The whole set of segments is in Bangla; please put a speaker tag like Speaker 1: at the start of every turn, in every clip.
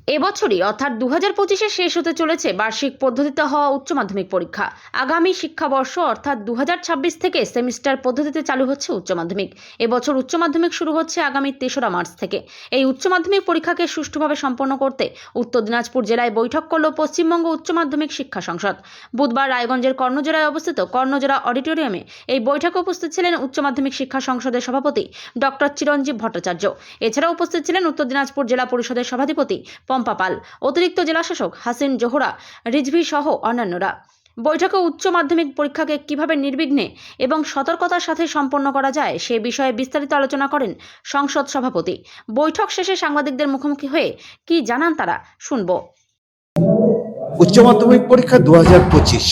Speaker 1: এবছরই অর্থাৎ 2025-এ শেষ হতে চলেছে বার্ষিক পদ্ধতিতে হওয়া উচ্চ মাধ্যমিক পরীক্ষা। আগামী শিক্ষাবর্ষ অর্থাৎ 2026 থেকে সেমিস্টার পদ্ধতিতে চালু হচ্ছে উচ্চ মাধ্যমিক। এবছর উচ্চ মাধ্যমিক শুরু হচ্ছে আগামী 3রা মার্চ থেকে। এই উচ্চ মাধ্যমিক পরীক্ষাকে সুষ্ঠুভাবে সম্পন্ন করতে উত্তর দিনাজপুর জেলায় বৈঠক করল পশ্চিমবঙ্গ উচ্চ মাধ্যমিক শিক্ষা সংসদ। বুধবার রায়গঞ্জের কর্ণজোড়ায় অবস্থিত কর্ণজোড়া অডিটোরিয়ামে এই বৈঠকে উপস্থিত ছিলেন উচ্চ মাধ্যমিক শিক্ষা সংসদের সভাপতি ডক্টর চিরঞ্জীব ভট্টাচার্য। এছাড়াও উপস্থিত ছিলেন উত্তর দিনাজপুর জেলা পরিষদের সভাধিপতি পম্পা পাল, অতিরিক্ত জেলাশাসক হাসিন জোহরা রিজভি সহ অন্যান্যরা। বৈঠকে উচ্চ মাধ্যমিক পরীক্ষাকে কিভাবে নির্বিঘ্নে এবং সতর্কতার সাথে সম্পন্ন করা যায় সে বিষয়ে বিস্তারিত আলোচনা করেন সংসদ সভাপতি। বৈঠক শেষে সাংবাদিকদের মুখোমুখি হয়ে কি জানান তারা, শুনবো।
Speaker 2: উচ্চ মাধ্যমিক পরীক্ষা 2025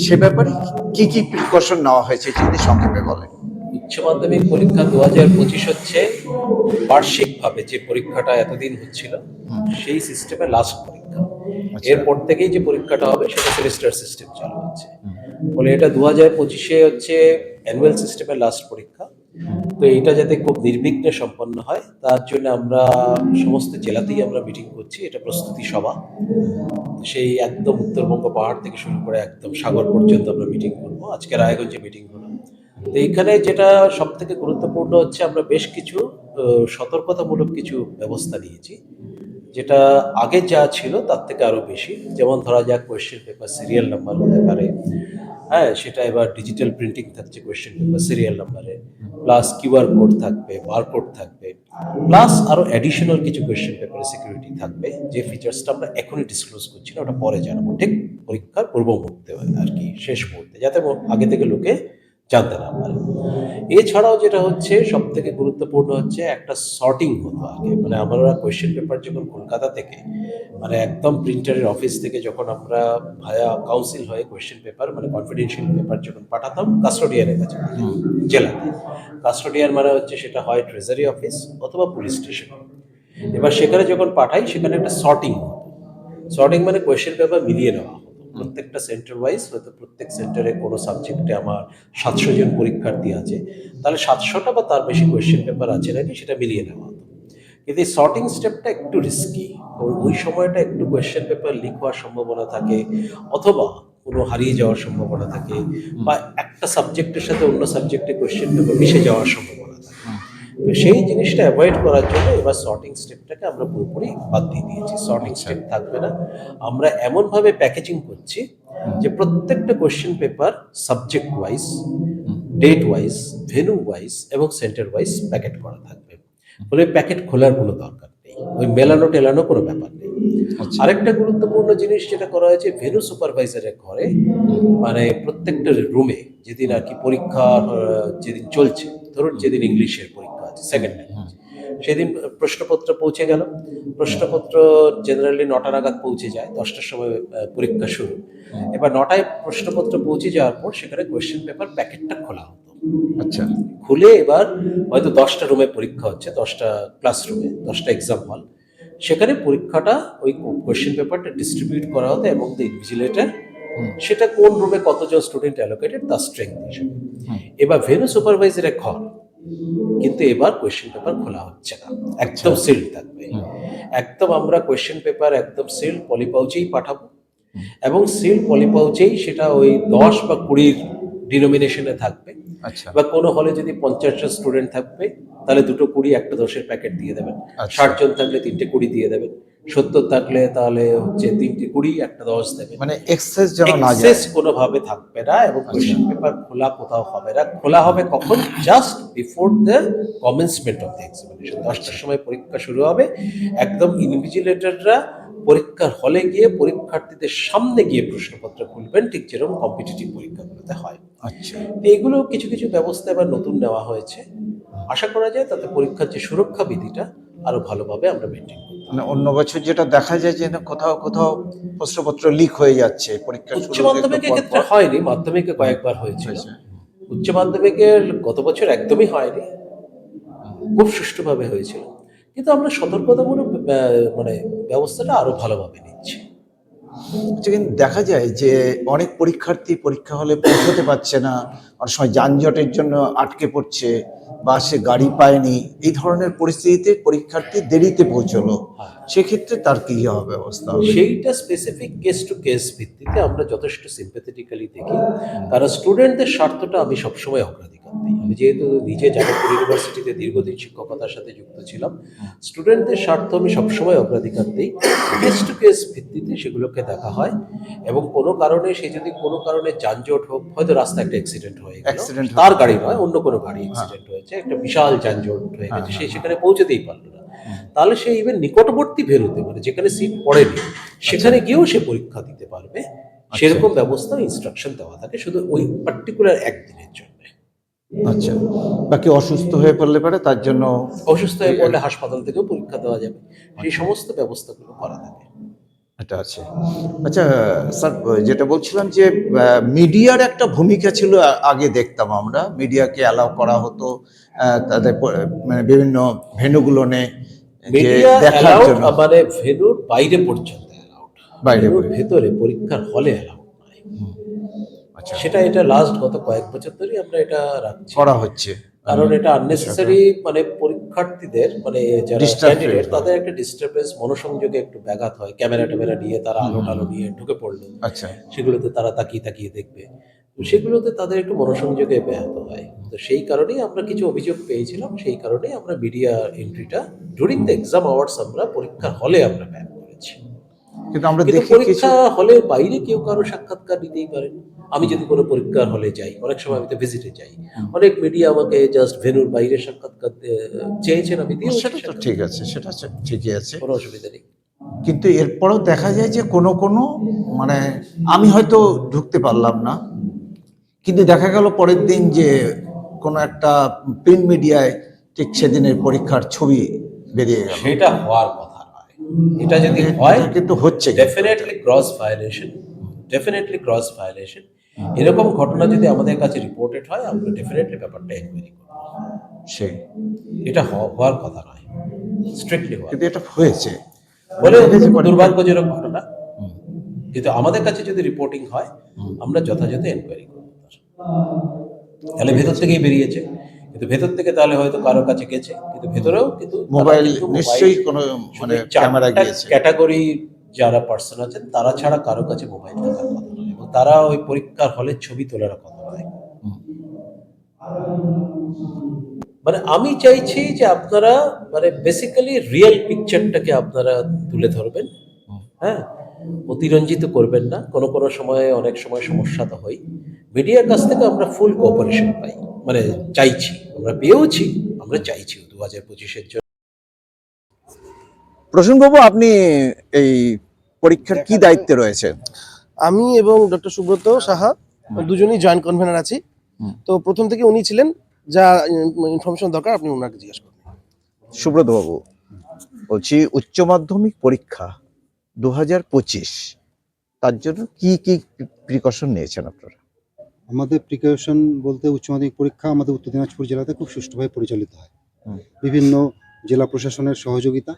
Speaker 2: সে ব্যাপারে কি কি প্রিকশন নেওয়া হয়েছে যদি সংক্ষেপে বলেন।
Speaker 3: উচ্চ মাধ্যমিক পরীক্ষা 2025 হচ্ছে বার্ষিকভাবে যে পরীক্ষাটা এতদিন হচ্ছিল সেই সিস্টেমে লাস্ট পরীক্ষা। এরপর থেকেই যে পরীক্ষাটা হবে সেটা সেমিস্টার সিস্টেম চালু হচ্ছে। বলে এটা 2025-এ হচ্ছে অ্যানুয়াল সিস্টেমের লাস্ট পরীক্ষা। তো এইটা যাতে খুব নির্বিঘ্নে সম্পন্ন হয় তার জন্য আমরা সমস্ত জেলাতেই আমরা মিটিং করছি। এটা প্রস্তুতি সভা, সেই একদম উত্তরবঙ্গ পাহাড় থেকে শুরু করে একদম সাগর পর্যন্ত আমরা মিটিং করবো। আজকে রায়গঞ্জে মিটিং হলো। তো এইখানে যেটা সব থেকে গুরুত্বপূর্ণ হচ্ছে আমরা বেশ কিছু সতর্কতামূলক কিছু ব্যবস্থা নিয়েছি, যেটা আগে যা ছিল তার থেকে আরো বেশি। যেমন ধরা যাক কোয়েশ্চেন পেপার সিরিয়াল নাম্বার হতে পারে, হ্যাঁ সেটা এবার ডিজিটাল প্রিন্টিং থাকছে কোয়েশ্চেন পেপার সিরিয়াল নাম্বারে, প্লাস কিউআর কোড থাকবে, বারকোড থাকবে, প্লাস আরো অ্যাডিশনাল কিছু কোয়েশ্চেন পেপারে সিকিউরিটি থাকবে। যে ফিচার্সটা আমরা এখনই ডিসক্লোজ করছি না, ওটা পরে জানাবো, ঠিক পরীক্ষার পূর্ব মুহূর্তে আর কি, শেষ মুহূর্তে, যাতে আগে থেকে লোকে জানতে না পারে। এছাড়াও যেটা হচ্ছে সব থেকে গুরুত্বপূর্ণ হচ্ছে একটা সর্টিং হতো আগে, মানে আমরা কোয়েশ্চেন পেপার যখন কলকাতা থেকে মানে একদম প্রিন্টারের অফিস থেকে যখন আমরা ভায়া কাউন্সিল হয়ে কোয়েশ্চেন পেপার মানে কনফিডেন্সিয়াল পেপার যখন পাঠাতাম কাস্টোডিয়ানের কাছে, জেলাতে কাস্টোডিয়ান মানে হচ্ছে সেটা হয় ট্রেজারি অফিস অথবা পুলিশ স্টেশন। এবার সেখানে যখন পাঠাই সেখানে একটা সর্টিং হতো। সর্টিং মানে কোয়েশ্চেন পেপার মিলিয়ে নেওয়া হতো প্রত্যেকটা সেন্টার ওয়াইজ। হয়তো প্রত্যেক সেন্টারে কোনো সাবজেক্টে আমার 700 জন পরীক্ষার্থী আছে, তাহলে 700টা বা তার বেশি কোয়েশ্চেন পেপার আছে নাকি সেটা মিলিয়ে নেওয়া হতো। কিন্তু এই সর্টিং স্টেপটা একটু রিস্কি, ওই সময়টা একটু কোয়েশ্চেন পেপার লিক হওয়ার সম্ভাবনা থাকে, অথবা কোনো হারিয়ে যাওয়ার সম্ভাবনা থাকে, বা একটা সাবজেক্টের সাথে অন্য সাবজেক্টে কোয়েশ্চেন পেপার মিশে যাওয়ার সম্ভাবনা থাকে। তো সেই জিনিসটা অ্যাভয়েড করার জন্য এবার সর্টিং স্টেপটাকে আমরা পুরোপুরি বাদ দিয়ে দিয়েছি। সর্টিং স্টেপ থাকবে না। আমরা এমনভাবে প্যাকেজিং করছি যে প্রত্যেকটা question paper subject wise, date wise, venue wise এবং সেন্টার ওয়াইজ প্যাকেট করা থাকবে। ফলে প্যাকেট খোলার কোনো দরকার নেই, ওই মেলানো টেলানো কোনো ব্যাপার নেই। আরেকটা গুরুত্বপূর্ণ জিনিস যেটা করা হয়েছে, ভেন্যু সুপারভাইজারের ঘরে মানে প্রত্যেকটা রুমে যেদিন আর কি পরীক্ষা যেদিন চলছে, ধরুন যেদিন ইংলিশের পরীক্ষা আছে সেকেন্ড ল্যাঙ্গুয়েজ, সেদিন প্রশ্নপত্র পৌঁছে গেল। প্রশ্নপত্র জেনারেলি 9টা নাগাদ পৌঁছে যায়, 10টার সময় পরীক্ষা শুরু। এবার 9টায় প্রশ্নপত্র পৌঁছে যাওয়ার পর সেখানে কোয়েশ্চেন পেপার প্যাকেটটা খোলা হতো।
Speaker 2: আচ্ছা,
Speaker 3: খুলে এবার হয়তো 10টা রুমে পরীক্ষা হচ্ছে, 10টা ক্লাসরুমে, 10টা এক্সাম হল, সেখানে পরীক্ষাটা ওই কোয়েশ্চেন পেপারটা ডিস্ট্রিবিউট করা হতো এবং দ্য ইনভিজিলেটর সেটা কোন রুমে কতজন স্টুডেন্ট অ্যালোকেটেড তার স্ট্রেংথ হিসেবে। এবার ভেন্যু সুপারভাইজারের ঘর কিন্তু এবার কোয়েশ্চেন পেপার খোলা হচ্ছে না, একদম সিল্ড থাকবে। একদম আমরা কোয়েশ্চেন পেপার একদম সিল্ড পলিপাউচেই পাঠাবো, এবং সিল্ড পলিপাউচেই সেটা ওই 10 বা 20 ডিনোমিনেশনে থাকবে।
Speaker 2: আচ্ছা,
Speaker 3: বা কোনো হলে যদি 50 জন স্টুডেন্ট থাকবে তাহলে 2টো 20 একটা 10-এর প্যাকেট দিয়ে দেবেন।
Speaker 2: আচ্ছা।
Speaker 3: 60 জন থাকলে 3টে 20 দিয়ে দেবেন। 70 থাকলে তাহলে হচ্ছে 3টে 20 একটা 10 দেবেন।
Speaker 2: মানে এক্সেস যেন না যায়,
Speaker 3: এক্সেস কোনোভাবে থাকবে না, এবং কোয়েশ্চেন পেপার খোলা কোথাও হবে না। খোলা হবে কখন? Just before the commencement of the examination. 10টার সময় পরীক্ষা শুরু হবে, একদম ইনভিজিলেটররা পরীক্ষার হলে গিয়ে পরীক্ষার্থীদের সামনে গিয়ে প্রশ্নপত্র খুলবেন, ঠিক যেরকম কম্পিটিটিভ পরীক্ষাগুলোতে হয়।
Speaker 2: আচ্ছা,
Speaker 3: এইগুলো কিছু কিছু ব্যবস্থা এবার নতুন নেওয়া হয়েছে। আশা করা যায় তাতে পরীক্ষার যে সুরক্ষা বিধিটা আরো ভালোভাবে আমরা মেনটেন করব।
Speaker 2: মানে অন্য বছর যেটা দেখা যায় যে কোথাও কোথাও প্রশ্নপত্র লিক হয়ে যাচ্ছে পরীক্ষা
Speaker 3: উচ্চ
Speaker 2: শুরুর একটু
Speaker 3: মাধ্যমিকের
Speaker 2: পর
Speaker 3: ক্ষেত্রে
Speaker 2: পর।
Speaker 3: হয়নি, মাধ্যমিকে কয়েকবার হয়েছিল। উচ্চ মাধ্যমিকের গত বছর একদমই হয়নি, খুব সুষ্ঠুভাবে হয়েছিল। কিন্তু আমরা সতর্কতামূলক মানে ব্যবস্থাটা আরো ভালোভাবে নিচ্ছি।
Speaker 2: আচ্ছা, কিন্তু দেখা যায় যে অনেক পরীক্ষার্থী পরীক্ষা হলে পৌঁছতে পারছে না, অনেক সময় যানজটের জন্য আটকে পড়ছে, বা সে গাড়ি পায়নি, এই ধরনের পরিস্থিতিতে পরীক্ষার্থী দেরিতে পৌঁছলো, সেক্ষেত্রে তার কি হবে ব্যবস্থা হবে?
Speaker 3: সেইটা স্পেসিফিক কেস টু কেস ভিত্তিতে আমরা যথেষ্ট সিম্প্যাথেটিক্যালি দেখি। কারণ স্টুডেন্টদের স্বার্থটা আমি সবসময় অগ্রাধিকার দিই। আমি যেহেতু নিজে যাদবপুর ইউনিভার্সিটিতে দীর্ঘদিন শিক্ষকতার সাথে যুক্ত ছিলাম, স্টুডেন্টদের স্বার্থ আমি সবসময় অগ্রাধিকার দিই। কেস টু কেস ভিত্তিতে সেগুলোকে দেখা হয়, এবং কোনো কারণে সে যদি কোনো কারণে যানজট হোক, হয়তো রাস্তায় একটা অ্যাক্সিডেন্ট হয়ে গেল,
Speaker 2: Accident
Speaker 3: তার
Speaker 2: হতে
Speaker 3: গাড়ি
Speaker 2: পারে।
Speaker 3: নয় অন্য কোনো গাড়ি অ্যাক্সিডেন্ট হয়েছে, একটা বিশাল যানজট হয়ে গেছে,
Speaker 2: হ্যাঁ,
Speaker 3: সে সেখানে পৌঁছতেই পারলো না, তাহলে সে ইভেন নিকটবর্তী ভেন্যুতে, মানে যেখানে সিট পড়েনি, সেখানে গিয়েও সে পরীক্ষা দিতে পারবে। সেরকম ব্যবস্থা ইনস্ট্রাকশন দেওয়া থাকে শুধু ওই পার্টিকুলার একদিনের জন্য।
Speaker 2: আচ্ছা, বাকি অসুস্থ হয়ে পড়লে পারে তার জন্য
Speaker 3: অসুস্থ হয়ে পড়লে হাসপাতাল থেকেও পরীক্ষা দেওয়া যাবে, সেই সমস্ত ব্যবস্থাগুলো করা থাকে।
Speaker 2: এটা আছে। আচ্ছা স্যার, যেটা বলছিলাম যে মিডিয়ার একটা ভূমিকা ছিল, আগে দেখতাম আমরা মিডিয়াকে অ্যালাউ করা হতো তাদের মানে বিভিন্ন ভেন্যুগুলো যে
Speaker 3: মিডিয়া
Speaker 2: দেখার
Speaker 3: অ্যালাউড,
Speaker 2: জন্য।
Speaker 3: মানে ভেন্যুর বাইরে পর্যন্ত অ্যালাউড,
Speaker 2: বাইরে
Speaker 3: ভেন্যুর
Speaker 2: বাইরে।
Speaker 3: ভেতরে পরীক্ষার হলে অ্যালাউড নয়।
Speaker 2: আচ্ছা,
Speaker 3: সেটা এটা লাস্ট গত কয়েক বছর ধরেই আমরা এটা রাখছি,
Speaker 2: করা হচ্ছে।
Speaker 3: কারণ এটা আননেসেসারি, মানে পরীক্ষার্থীদের, মানে যারা
Speaker 2: Disturb
Speaker 3: ক্যান্ডিডেট,
Speaker 2: feel হয়।
Speaker 3: তাদের একটা ডিস্টারবেন্স, মনোসংযোগে একটু ব্যাঘাত হয়। ক্যামেরা ট্যামেরা নিয়ে তারা আলো টালো নিয়ে ঢুকে পড়লো,
Speaker 2: আচ্ছা,
Speaker 3: সেগুলোতে তারা তাকিয়ে তাকিয়ে দেখবে, তো সেগুলোতে তাদের একটু মনোসংযোগে ব্যাহত হয়। তো সেই কারণেই আমরা কিছু অভিযোগ পেয়েছিলাম, সেই কারণেই আমরা মিডিয়া এন্ট্রিটা ডুরিং দ্য এক্সাম আওয়ার্স আমরা পরীক্ষার হলে আমরা ব্যান করেছি।
Speaker 2: কিন্তু আমরা
Speaker 3: কিন্তু
Speaker 2: দেখি কিছু।
Speaker 3: পরীক্ষা হলের বাইরে কেউ কারো সাক্ষাৎকার নিতেই পারেন। আমি যদি কোনো পরীক্ষার হলে যাই, অনেক সময় আমি তো ভিজিটে যাই, অনেক মিডিয়া আমাকে জাস্ট ভেন্যুর বাইরে সাক্ষাৎকার চেয়েছেন, আমি দিয়েছি,
Speaker 2: সেটা তো ঠিক আছে, সেটা ঠিকই আছে।
Speaker 3: কোনো অসুবিধা নেই।
Speaker 2: কিন্তু এরপরেও দেখা যায় যে কোনো কোনো মানে আমি হয়তো ঢুকতে পারলাম না, কিন্তু দেখা গেল পরের দিন যে কোনো একটা প্রিন্ট মিডিয়ায় ঠিক সেদিনের পরীক্ষার ছবি বেরিয়ে গেল।
Speaker 3: সেটা হওয়ার কথা নয়। এটা যদি হয়,
Speaker 2: এটা কিন্তু হচ্ছে।
Speaker 3: Definitely cross violation, definitely cross violation. এরকম ঘটনা যদি আমাদের কাছে রিপোর্টেড হয়, আমরা ডেফিনেটলি ব্যাপারটা এনকোয়ারি করব।
Speaker 2: সেই,
Speaker 3: এটা হওয়ার কথা নয়, স্ট্রিক্টলি হওয়ার,
Speaker 2: কিন্তু এটা হয়েছে
Speaker 3: বলে
Speaker 2: দেখেছি পরীক্ষা।
Speaker 3: দুর্ভাগ্যজনক ঘটনা। কিন্তু আমাদের কাছে যদি রিপোর্টিং হয়, আমরা যথাযথ এনকোয়ারি করব। তাহলে ভেতর থেকেই বেরিয়েছে, কিন্তু ভেতর থেকে তাহলে হয়তো কারো কাছে গেছে, কিন্তু ভেতরেও কিন্তু
Speaker 2: মোবাইল নিশ্চয়ই কোনো মানে ক্যামেরা গিয়েছে।
Speaker 3: ক্যাটাগরি যারা পার্সন আছেন তারা ছাড়া কারো কাছে মোবাইল থাকার কথা নয়, এবং তারা ওই পরীক্ষার হলের ছবি তোলার কথা নয়। মানে আমি চাইছি যে আপনারা, মানে বেসিক্যালি রিয়েল পিকচারটাকে আপনারা তুলে ধরবেন, হ্যাঁ, অতিরঞ্জিত করবেন না। কোনো কোনো সময়, অনেক সময় সমস্যা তো হয়। মিডিয়ার কাছ থেকে আমরা ফুল কোঅপারেশন পাই, মানে চাইছি, আমরা পেয়েওছি, আমরা চাইছি 2025-এর জন্য।
Speaker 2: প্রসূনবাবু, আপনি এই পরীক্ষার কি দায়িত্বে রয়েছেন?
Speaker 4: আমি এবং ডক্টর সুব্রত সাহা দুজনেই জয়েন্ট কনভেনার আছি। তো প্রথম থেকে উনি ছিলেন, যা ইনফরমেশন দরকার আপনি ওনাকে জিজ্ঞেস করুন।
Speaker 2: সুব্রত বাবু, বলছি উচ্চ মাধ্যমিক পরীক্ষা 2025, তার জন্য কি কি প্রিকশন নিয়েছেন আপনারা?
Speaker 5: আমাদের প্রিকশন বলতে উচ্চ মাধ্যমিক পরীক্ষা আমাদের উত্তর দিনাজপুর জেলাতে খুব সুষ্ঠুভাবে পরিচালিত হয়। বিভিন্ন জেলা প্রশাসনের সহযোগিতা,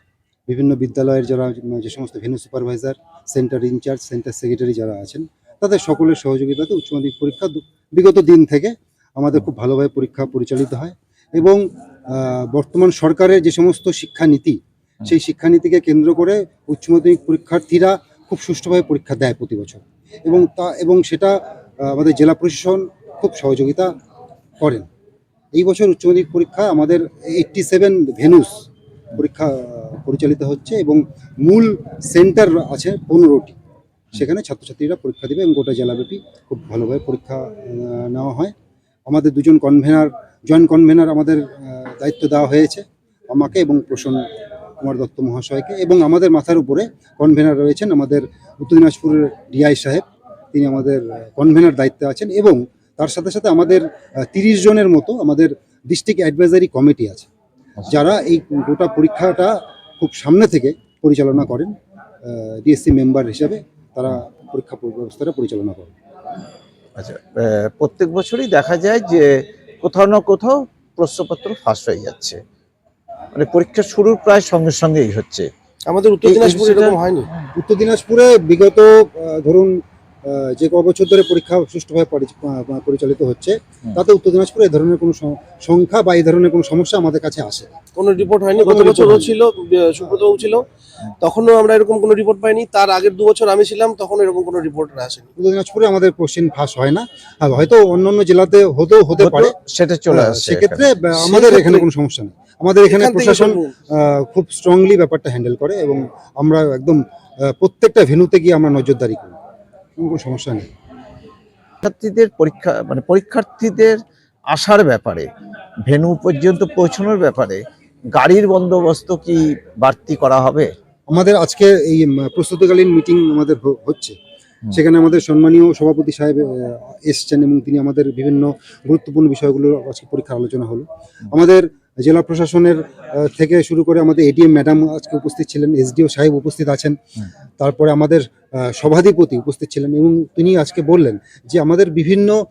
Speaker 5: বিভিন্ন বিদ্যালয়ের যারা যে সমস্ত venue supervisor, centre incharge, centre secretary যারা আছেন, তাদের সকলের সহযোগিতাতে উচ্চ মাধ্যমিক পরীক্ষা বিগত দিন থেকে আমাদের খুব ভালোভাবে পরীক্ষা পরিচালিত হয়। এবং বর্তমান সরকারের যে সমস্ত শিক্ষানীতি, সেই শিক্ষানীতিকে কেন্দ্র করে উচ্চ মাধ্যমিক পরীক্ষার্থীরা খুব সুষ্ঠুভাবে পরীক্ষা দেয় প্রতি বছর, এবং সেটা আমাদের জেলা প্রশাসন খুব সহযোগিতা করেন। এই বছর উচ্চ মাধ্যমিক পরীক্ষায় আমাদের 87 ভেন্যুস পরীক্ষা পরিচালিত হচ্ছে, এবং মূল সেন্টার আছে 15টি। সেখানে ছাত্রছাত্রীরা পরীক্ষা দেবে, এবং গোটা জেলাব্যাপী খুব ভালোভাবে পরীক্ষা নেওয়া হয়। আমাদের দুজন জয়েন্ট কনভেনার আমাদের দায়িত্ব দেওয়া হয়েছে, আমাকে এবং প্রসন্ন কুমার দত্ত মহাশয়কে, এবং আমাদের মাথার উপরে কনভেনার রয়েছেন আমাদের উত্তর দিনাজপুরের ডিআই সাহেব, তিনি আমাদের কনভেনার দায়িত্বে আছেন। এবং তার সাথে সাথে আমাদের 30 জনের মতো আমাদের ডিস্ট্রিক্ট অ্যাডভাইজারি কমিটি আছে, যারা এই গোটা পরীক্ষাটা খুব সামনে থেকে পরিচালনা করেন। ডিএসসি মেম্বার হিসাবে তারা পরীক্ষা ব্যবস্থাটা পরিচালনা করেন।
Speaker 2: আচ্ছা, প্রত্যেক বছরই দেখা যায় যে কোথাও না কোথাও প্রশ্নপত্র ফাঁস হয়ে যাচ্ছে, মানে পরীক্ষা শুরুর প্রায় সঙ্গে সঙ্গেই হচ্ছে।
Speaker 4: আমাদের উত্তর দিনাজপুরে এরকম হয়নি।
Speaker 5: উত্তর দিনাজপুরে বিগত ধরুন যে ক বছর ধরে পরীক্ষা সুষ্ঠুভাবে পরিচালিত হচ্ছে তাতে উত্তর দিনাজপুরে এই ধরনের কোনো সংখ্যা বা এই ধরনের কোনো সমস্যা আমাদের কাছে আসে না।
Speaker 4: কোনো রিপোর্ট হয়নি।
Speaker 5: কোনো
Speaker 4: গত
Speaker 5: report
Speaker 4: বছরও
Speaker 5: হয়নি।
Speaker 4: ছিল, সুব্রতও ছিল, তখনও আমরা এরকম কোনো রিপোর্ট পাইনি। তার আগের 2 বছর আমি ছিলাম, তখন এরকম কোনো রিপোর্ট আসেনি।
Speaker 5: উত্তর দিনাজপুরে আমাদের কোশ্চেন ফাঁস হয় না, আর হয়তো অন্য জেলাতে হতে পারে,
Speaker 2: সেটা চলে আসে
Speaker 5: সেক্ষেত্রে
Speaker 2: এখানে।
Speaker 5: আমাদের
Speaker 4: সেক্ষেত্রে-
Speaker 5: এখানে কোনো সমস্যা নেই। আমাদের এখানে
Speaker 4: এখান থেকে
Speaker 5: প্রশাসন
Speaker 4: কোনো-
Speaker 5: খুব স্ট্রংলি ব্যাপারটা হ্যান্ডেল করে এবং আমরা একদম প্রত্যেকটা ভেন্যুতে গিয়ে আমরা নজরদারি করি, কোনো সমস্যা নেই।
Speaker 2: শিক্ষার্থীদের পরীক্ষা মানে পরীক্ষার্থীদের আসার ব্যাপারে, ভেন্যু পর্যন্ত পৌঁছানোর ব্যাপারে গাড়ির বন্দোবস্ত কি বাড়তি করা হবে?
Speaker 5: আমাদের আজকে এই প্রস্তুতিকালীন মিটিং আমাদের হচ্ছে, সেখানে আমাদের সম্মানীয় সভাপতি সাহেব এসছেন এবং তিনি আমাদের বিভিন্ন গুরুত্বপূর্ণ বিষয়গুলো আজকে পরীক্ষার আলোচনা হলো। আমাদের জেলা প্রশাসনের থেকে শুরু করে আমাদের এডিএম ম্যাডাম আজকে উপস্থিত ছিলেন, এসডিও সাহেব উপস্থিত আছেন, তারপরে আমাদের সভাধিপতি উপস্থিত ছিলেন এবং তিনি আজকে বললেন যে আমাদের বিভিন্ন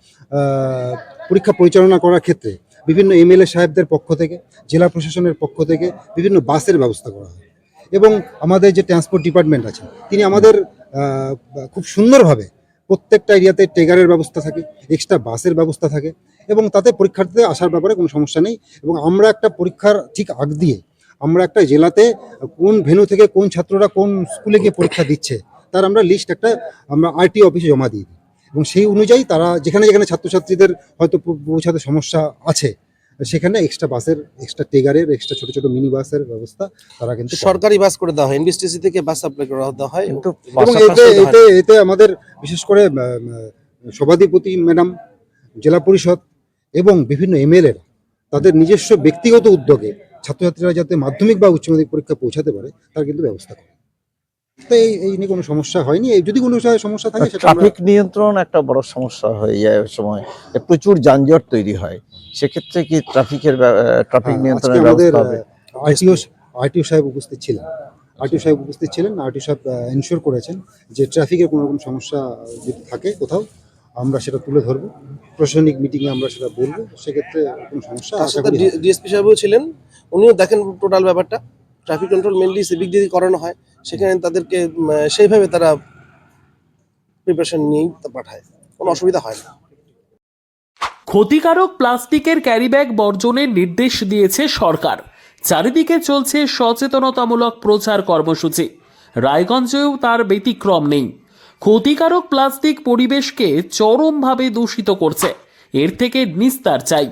Speaker 5: পরীক্ষা পরিচালনা করার ক্ষেত্রে বিভিন্ন এমএলএ সাহেবদের পক্ষ থেকে, জেলা প্রশাসনের পক্ষ থেকে বিভিন্ন বাসের ব্যবস্থা করা হয় এবং আমাদের যে ট্রান্সপোর্ট ডিপার্টমেন্ট আছে তিনি আমাদের খুব সুন্দরভাবে প্রত্যেকটা এরিয়াতে টেগারের ব্যবস্থা থাকে, এক্সট্রা বাসের ব্যবস্থা থাকে এবং তাতে পরীক্ষার্থীদের আসার ব্যাপারে কোনো সমস্যা নেই। এবং আমরা একটা পরীক্ষার ঠিক আগ দিয়ে আমরা একটা জেলাতে কোন ভেন্যু থেকে কোন ছাত্ররা কোন স্কুলে গিয়ে পরীক্ষা দিচ্ছে তার আমরা লিস্ট আমরা আরটি অফিসে জমা দিয়ে দিই এবং সেই অনুযায়ী তারা যেখানে যেখানে ছাত্রছাত্রীদের হয়তো পৌঁছাতে সমস্যা আছে সেখানে এক্সট্রা বাসের, এক্সট্রা টেগারের, এক্সট্রা ছোট ছোট মিনি বাসের ব্যবস্থা তারা কিন্তু করে।
Speaker 4: সরকারি বাস করে দেওয়া হয়, এনবিএসটিসি থেকে বাস সাপ্লাই করা দেওয়া হয়।
Speaker 2: কিন্তু
Speaker 5: এবং এতে আমাদের বিশেষ করে সভাধিপতি ম্যাডাম, জেলা পরিষদ এবং বিভিন্ন এমএলএরা তাদের নিজস্ব ব্যক্তিগত উদ্যোগে ছাত্রছাত্রীরা যাতে মাধ্যমিক বা উচ্চ মাধ্যমিক পরীক্ষা পৌঁছাতে পারে তার কিন্তু ব্যবস্থা করে। তো এই নিয়ে কোনো সমস্যা হয়নি। যদি কোনো সমস্যা থাকে সেটা আমরা
Speaker 2: ট্রাফিক নিয়ন্ত্রণ একটা বড় সমস্যা হয়ে যায় ওই সময়, প্রচুর যানজট তৈরি হয়, সেক্ষেত্রে কি ট্রাফিক
Speaker 5: আজকে
Speaker 2: নিয়ন্ত্রণের
Speaker 5: আমাদের
Speaker 2: ব্যবস্থা হবে?
Speaker 5: আরটিও সাহেব উপস্থিত ছিলেন। আরটিও সাহেব এনশিওর করেছেন যে ট্রাফিকের কোনো রকম সমস্যা যদি থাকে কোথাও আমরা সেটা তুলে ধরবো, প্রশাসনিক মিটিংয়ে আমরা সেটা বলবো, সেক্ষেত্রে কোনো সমস্যা
Speaker 4: তার
Speaker 5: আশা
Speaker 4: সাথে
Speaker 5: করি হবে না।
Speaker 4: ডিএসপি সাহেবও ছিলেন, উনিও দেখেন টোটাল ব্যাপারটা। ট্রাফিক কন্ট্রোল মেনলি সিভিক দিয়ে করানো হয়, সেখানে তাদেরকে সেইভাবে তারা প্রিপারেশন নিয়েই পাঠায়, কোনো অসুবিধা হয় না।
Speaker 6: ক্ষতিকারক প্লাস্টিকের ক্যারিব্যাগ বর্জনের নির্দেশ দিয়েছে সরকার। চারিদিকে চলছে সচেতনতামূলক প্রচার কর্মসূচি, রায়গঞ্জেও তার ব্যতিক্রম নেই। ক্ষতিকারক প্লাস্টিক পরিবেশকে চরমভাবে দূষিত করছে, এর থেকে নিস্তার চাই।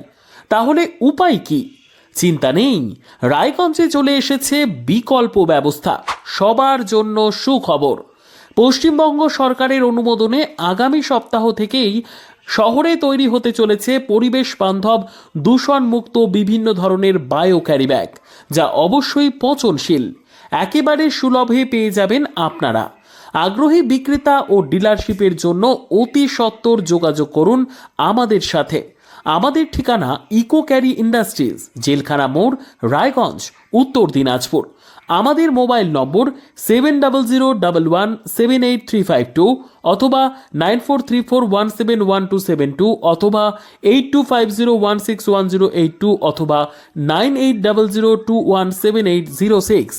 Speaker 6: তাহলে উপায় কি? চিন্তা নেই, রায়গঞ্জে চলে এসেছে বিকল্প ব্যবস্থা। সবার জন্য সুখবর, পশ্চিমবঙ্গ সরকারের অনুমোদনে আগামী সপ্তাহ থেকেই শহরে তৈরি হতে চলেছে পরিবেশ বান্ধব দূষণমুক্ত বিভিন্ন ধরনের বায়ো ক্যারিব্যাগ, যা অবশ্যই পচনশীল। একেবারে সুলভে পেয়ে যাবেন আপনারা। আগ্রহী বিক্রেতা ও ডিলারশিপের জন্য অতি সত্বর যোগাযোগ করুন আমাদের সাথে। আমাদের ঠিকানা ইকো ক্যারি ইন্ডাস্ট্রিজ, জেলখানা মোড়, রায়গঞ্জ, উত্তর দিনাজপুর। আমাদের মোবাইল নম্বর 7001178352 অথবা 9434171272 অথবা 8250161082 অথবা 9800217806।